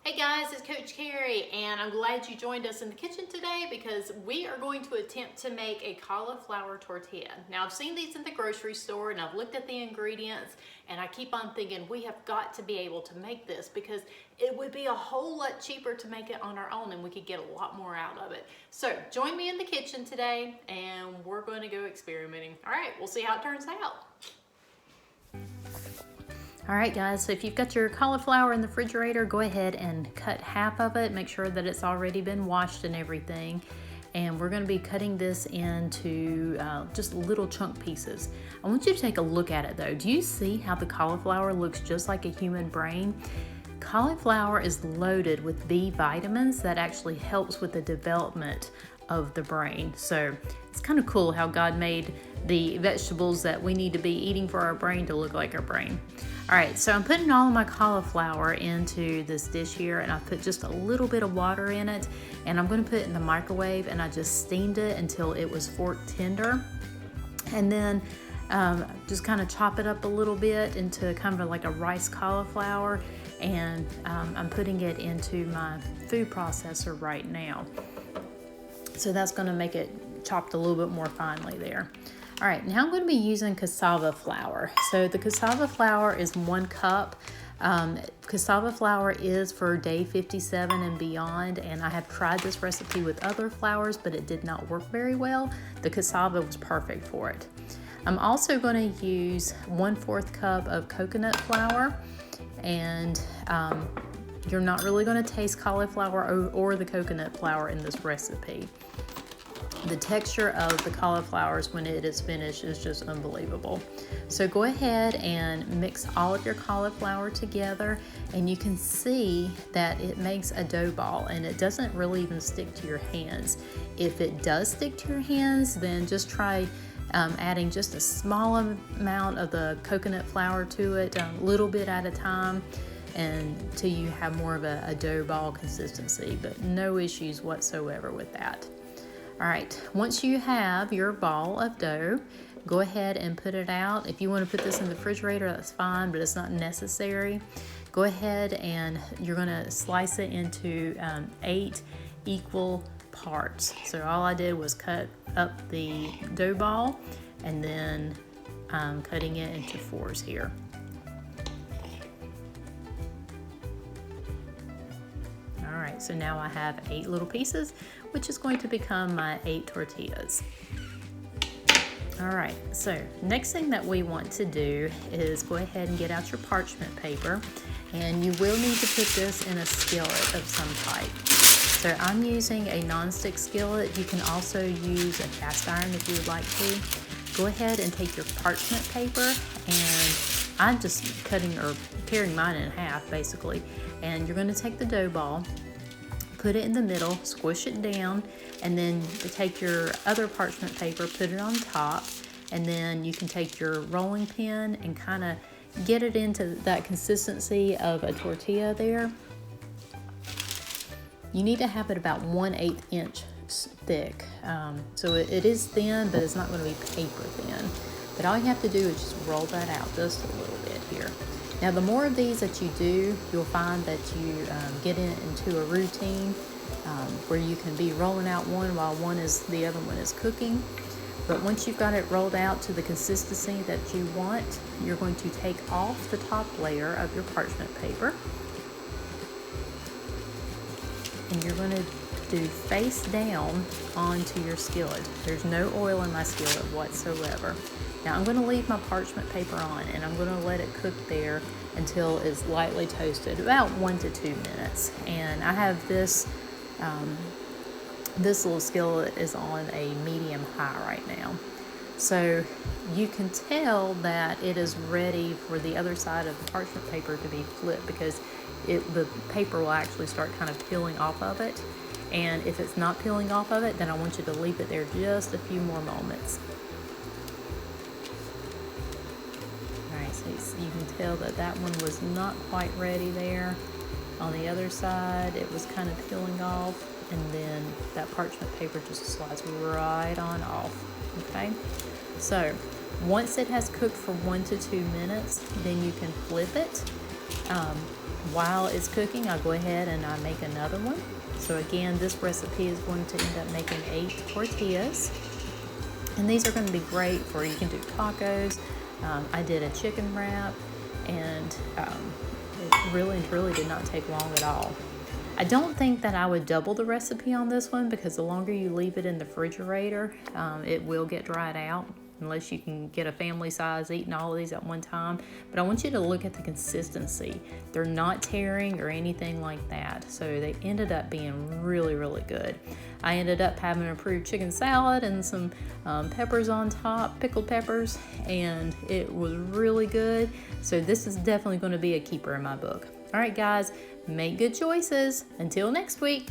Hey guys, it's Coach Carrie, and I'm glad you joined us in the kitchen today because we are going to attempt to make a cauliflower tortilla. Now, I've seen these in the grocery store and I've looked at the ingredients, and I keep on thinking we have got to be able to make this because it would be a whole lot cheaper to make it on our own and we could get a lot more out of it. So join me in the kitchen today and we're going to go experimenting. All right, we'll see how it turns out. All right guys, so if you've got your cauliflower in the refrigerator, go ahead and cut half of it. Make sure that it's already been washed and everything. And we're gonna be cutting this into just little chunk pieces. I want you to take a look at it though. Do you see how the cauliflower looks just like a human brain? Cauliflower is loaded with B vitamins that actually helps with the development of the brain. So it's kind of cool how God made the vegetables that we need to be eating for our brain to look like our brain. All right, so I'm putting all of my cauliflower into this dish here, and I put just a little bit of water in it, and I'm gonna put it in the microwave, and I just steamed it until it was fork tender. And then just kind of chop it up a little bit into kind of like a rice cauliflower, and I'm putting it into my food processor right now. So that's gonna make it chopped a little bit more finely there. All right, now I'm going to be using cassava flour. So the cassava flour is 1 cup. Cassava flour is for day 57 and beyond, and I have tried this recipe with other flours, but it did not work very well. The cassava was perfect for it. I'm also going to use 1/4 cup of coconut flour, and you're not really going to taste cauliflower or the coconut flour in this recipe. The texture of the cauliflowers when it is finished is just unbelievable. So go ahead and mix all of your cauliflower together, and you can see that it makes a dough ball and it doesn't really even stick to your hands. If it does stick to your hands, then just try adding just a small amount of the coconut flour to it, a little bit at a time, until you have more of a dough ball consistency, but no issues whatsoever with that. All right, once you have your ball of dough, go ahead and put it out. If you want to put this in the refrigerator, that's fine, but it's not necessary. Go ahead and you're gonna slice it into 8 equal parts. So all I did was cut up the dough ball, and then I'm cutting it into 4s here. All right, so now I have 8 little pieces, which is going to become my 8 tortillas. All right, so next thing that we want to do is go ahead and get out your parchment paper, and you will need to put this in a skillet of some type. So I'm using a non-stick skillet. You can also use a cast iron if you would like to. Go ahead and take your parchment paper, and I'm just tearing mine in half basically, and you're going to take the dough ball, put it in the middle, squish it down, and then take your other parchment paper, put it on top, and then you can take your rolling pin and kind of get it into that consistency of a tortilla there. You need to have it about 1/8 inch thick. So it is thin, but it's not going to be paper thin. But all you have to do is just roll that out just a little bit here. Now, the more of these that you do, you'll find that you get into a routine where you can be rolling out one while the other one is cooking. But once you've got it rolled out to the consistency that you want, you're going to take off the top layer of your parchment paper, and you're going to do face down onto your skillet. There's no oil in my skillet whatsoever. Now I'm going to leave my parchment paper on, and I'm going to let it cook there until it's lightly toasted, about 1 to 2 minutes. And I have this little skillet is on a medium high right now. So you can tell that it is ready for the other side of the parchment paper to be flipped, because the paper will actually start kind of peeling off of it. And if it's not peeling off of it, then I want you to leave it there just a few more moments. So you can tell that that one was not quite ready there. On the other side, it was kind of peeling off, and then that parchment paper just slides right on off, okay? So once it has cooked for 1 to 2 minutes, then you can flip it. while it's cooking, I'll go ahead and I make another one. So again, this recipe is going to end up making 8 tortillas. And these are going to be great for, you can do tacos. I did a chicken wrap, and it really did not take long at all. I don't think that I would double the recipe on this one, because the longer you leave it in the refrigerator, it will get dried out, unless you can get a family size eating all of these at one time. But I want you to look at the consistency. They're not tearing or anything like that. So they ended up being really good. I ended up having an approved chicken salad and some peppers on top, pickled peppers, and it was really good. So this is definitely going to be a keeper in my book. All right, guys, make good choices. Until next week.